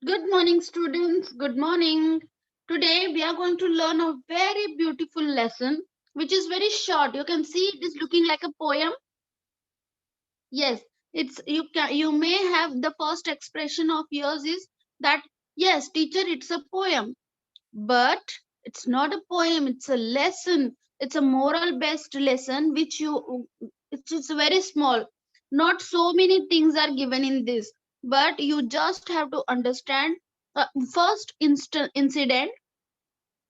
Good morning, students. Good morning. Today we are going to learn a very beautiful lesson, which is very short. You can see it is looking like a poem. Yes, you may have the first expression of yours is that yes, teacher, it's a poem, but it's not a poem. It's a lesson. It's a moral-based lesson, it's very small. Not so many things are given in this, but you just have to understand first incident.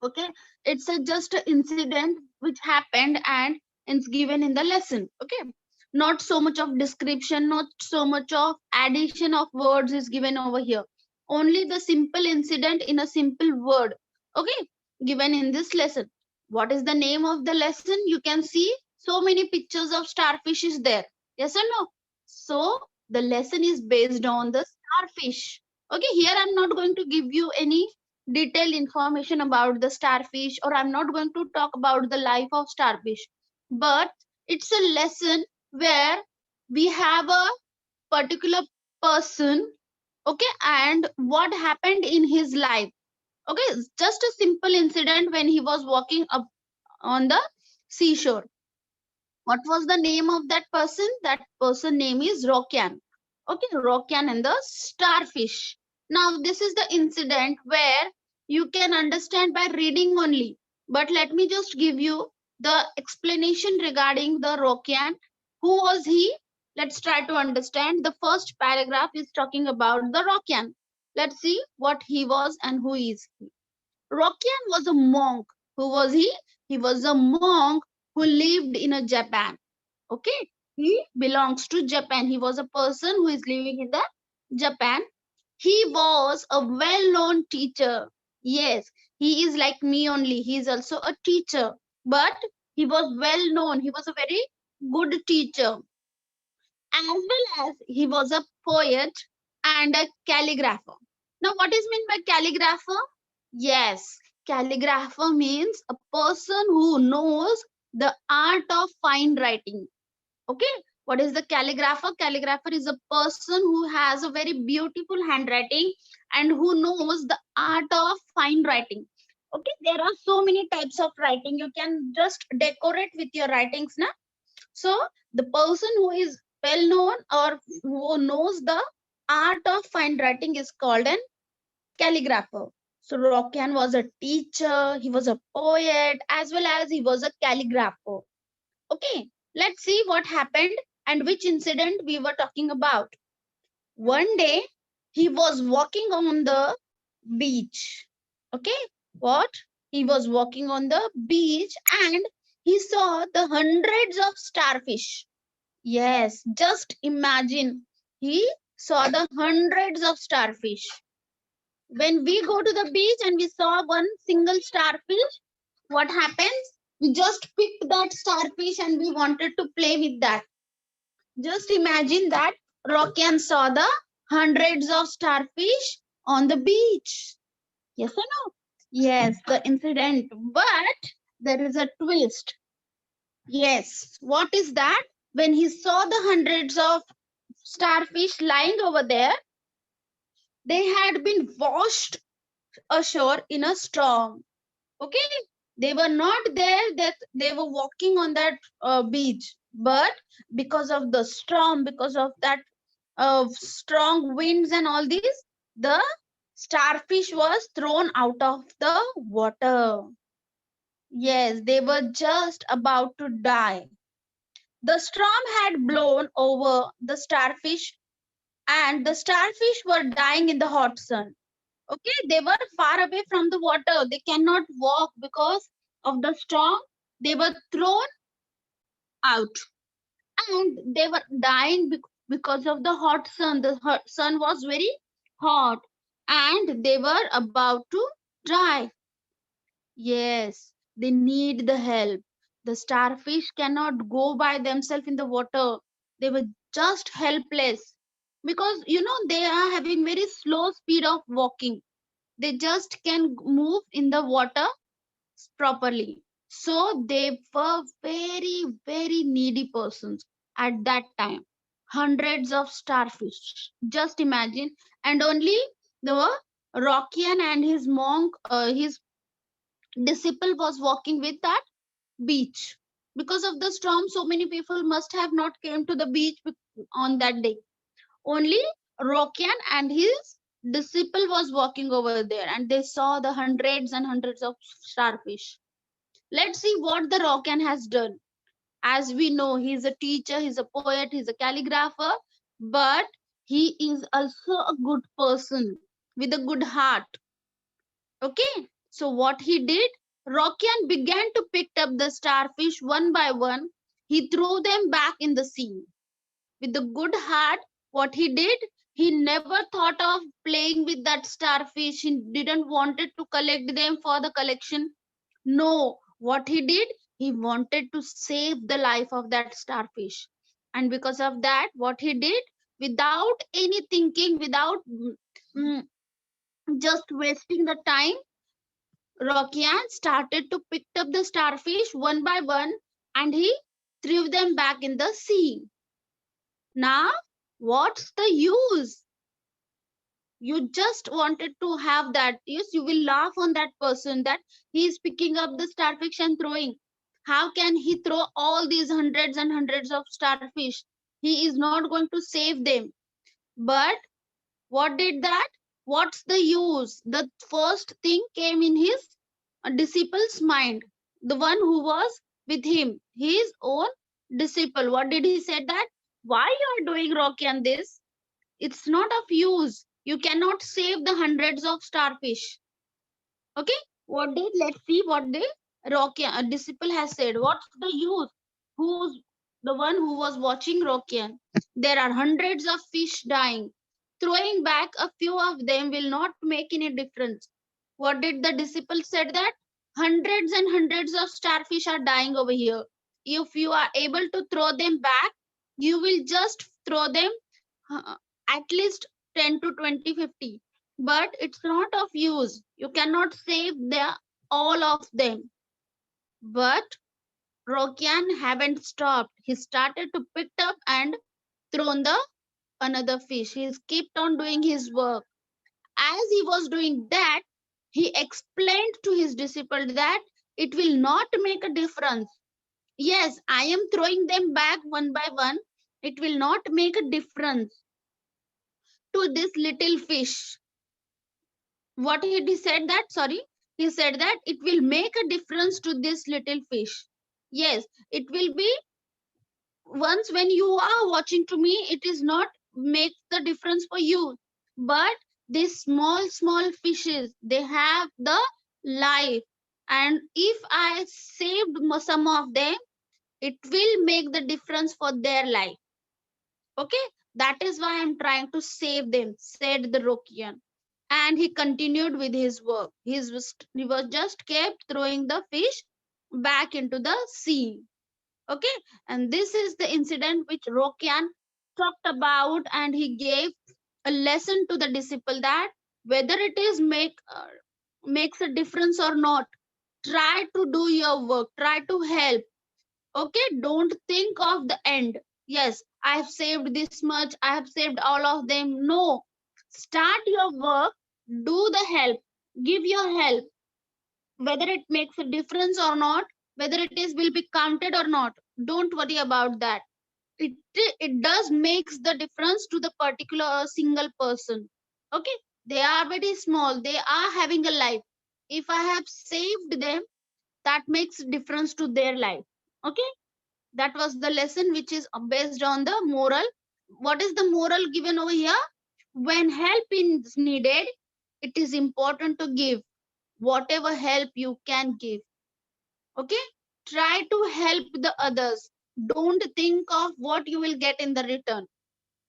Okay, it's just an incident which happened and it's given in the lesson. Okay, not so much of description, not so much of addition of words is given over here. Only the simple incident in a simple word. Okay, given in this lesson. What is the name of the lesson? You can see so many pictures of starfish is there. Yes or no? So the lesson is based on the starfish. Okay, here I'm not going to give you any detailed information about the starfish, or I'm not going to talk about the life of starfish, but it's a lesson where we have a particular person. Okay, and what happened in his life. Okay, just a simple incident when he was walking up on the seashore. What was the name of that person? That person name is Rokyan. Okay, Rokyan and the starfish. Now this is the incident where you can understand by reading only. But let me just give you the explanation regarding the Rokyan. Who was he? Let's try to understand. The first paragraph is talking about the Rokyan. Let's see what he was and who is he. Rokyan was a monk. Who was he? He was a monk who lived in a Japan. Okay, he belongs to Japan. He was a person who is living in the Japan. He was a well-known teacher. Yes, he is like me only. He is also a teacher, but he was well known. He was a very good teacher, as well as he was a poet and a calligrapher. Now, what is meant by calligrapher? Yes, calligrapher means a person who knows the art of fine writing. Okay, what is the calligrapher? Calligrapher is a person who has a very beautiful handwriting and who knows the art of fine writing. Okay, there are so many types of writing. You can just decorate with your writings now. So the person who is well known or who knows the art of fine writing is called an calligrapher. So Rokyan was a teacher, he was a poet, as well as he was a calligrapher. Okay, let's see what happened and which incident we were talking about. One day, he was walking on the beach. Okay, what? He was walking on the beach and he saw the hundreds of starfish. Yes, just imagine. He saw the hundreds of starfish. When we go to the beach and we saw one single starfish, what happens? We just picked that starfish and we wanted to play with that. Just imagine that Rockian saw the hundreds of starfish on the beach. Yes or no? Yes, the incident. But there is a twist. Yes. What is that? When he saw the hundreds of starfish lying over there, they had been washed ashore in a storm. Okay, they were not there, that they were walking on that beach, but because of the storm, because of that strong winds and all these, the starfish was thrown out of the water. Yes, they were just about to die. The storm had blown over the starfish and the starfish were dying in the hot sun. Okay, they were far away from the water. They cannot walk because of the storm. They were thrown out and they were dying because of the hot sun. The hot sun was very hot and they were about to die. Yes, they need the help. The starfish cannot go by themselves in the water. They were just helpless because they are having very slow speed of walking. They just can move in the water properly. So they were very, very needy persons at that time. Hundreds of starfish. Just imagine. And only The Rockian and his monk, his disciple was walking with that beach. Because of the storm, so many people must have not came to the beach on that day. Only Rockian and his disciple was walking over there, and they saw the hundreds and hundreds of starfish. Let's see what the Rockian has done. As we know, he's a teacher, he's a poet, he's a calligrapher, but he is also a good person with a good heart. Okay, so what he did, Rockian began to pick up the starfish one by one. He threw them back in the sea. With a good heart, what he did, he never thought of playing with that starfish. He didn't wanted to collect them for the collection. No, what he did, he wanted to save the life of that starfish. And because of that, what he did, without any thinking, without mm, just wasting the time, Rockian started to pick up the starfish one by one, and he threw them back in the sea. Now, what's the use? You just wanted to have that. Yes, you will laugh on that person that he is picking up the starfish and throwing. How can he throw all these hundreds and hundreds of starfish? He is not going to save them. But what did that? What's the use? The first thing came in his disciple's mind, the one who was with him, his own disciple. What did he say that? Why you are doing Rocky and this? It's not of use. You cannot save the hundreds of starfish. Okay, what did, let's see what the Rockian disciple has said. What's the use? Who's the one who was watching Rockian? There are hundreds of fish dying. Throwing back a few of them will not make any difference. What did the disciple said that? Hundreds and hundreds of starfish are dying over here. If you are able to throw them back, you will just throw them uh, at least 10 to 20, 50. But it's not of use. You cannot save the all of them. But Rockian haven't stopped. He started to pick up and thrown the another fish. He kept on doing his work. As he was doing that, he explained to his disciple that it will not make a difference. Yes, I am throwing them back one by one. It will not make a difference to this little fish. What he said that, sorry, he said that it will make a difference to this little fish. Yes, it will be, once when you are watching to me, it is not make the difference for you, but these small fishes, they have the life, and if I saved some of them, it will make the difference for their life. Okay, that is why I'm trying to save them, said the Rockian. And he continued with his work. He was just kept throwing the fish back into the sea. Okay, and this is the incident which Rockian talked about, and he gave a lesson to the disciple that whether it is makes a difference or not, try to do your work, try to help. Okay, don't think of the end. Yes, I have saved this much, I have saved all of them. No, start your work, do the help, give your help, whether it makes a difference or not, whether it is will be counted or not, don't worry about that. It does makes the difference to the particular single person. Okay, they are very small, they are having a life. If I have saved them, that makes difference to their life. Okay, that was the lesson which is based on the moral. What is the moral given over here? When help is needed, it is important to give whatever help you can give. Okay, try to help the others. Don't think of what you will get in the return.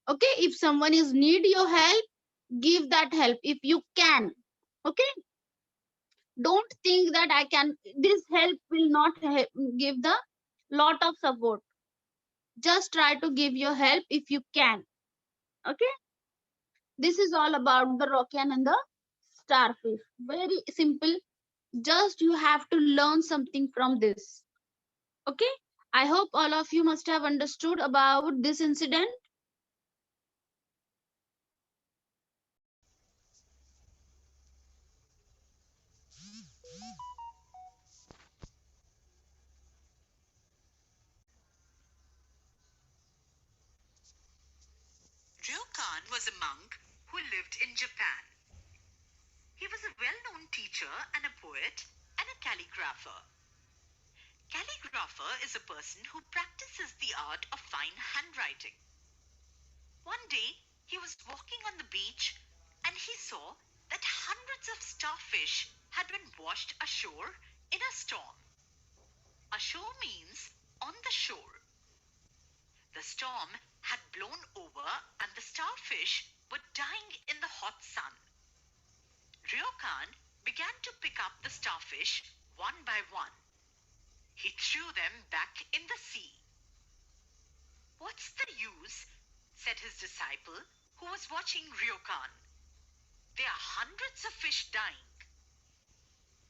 Okay, if someone is need your help, give that help if you can. Okay, don't think that I can, this help will not help, give the lot of support. Just try to give your help if you can. Okay, this is all about the Rockian and the starfish. Very simple. Just you have to learn something from this. Okay, I hope all of you must have understood about this incident. was a monk who lived in Japan. He was a well-known teacher and a poet and a calligrapher. Calligrapher is a person who practices the art of fine handwriting. One day, he was walking on the beach and he saw that hundreds of starfish had been washed ashore in a storm. Ashore means on the shore. The storm had blown over and the starfish were dying in the hot sun. Ryokan began to pick up the starfish one by one. He threw them back in the sea. "What's the use?" said his disciple, who was watching Ryokan. "There are hundreds of fish dying.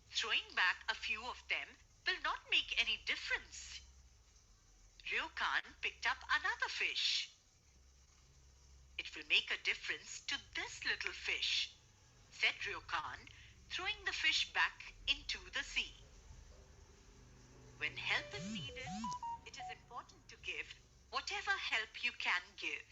Throwing back a few of them will not make any difference." Ryokan picked up another fish. "It will make a difference to this little fish," said Ryokan, throwing the fish back into the sea. When help is needed, it is important to give whatever help you can give.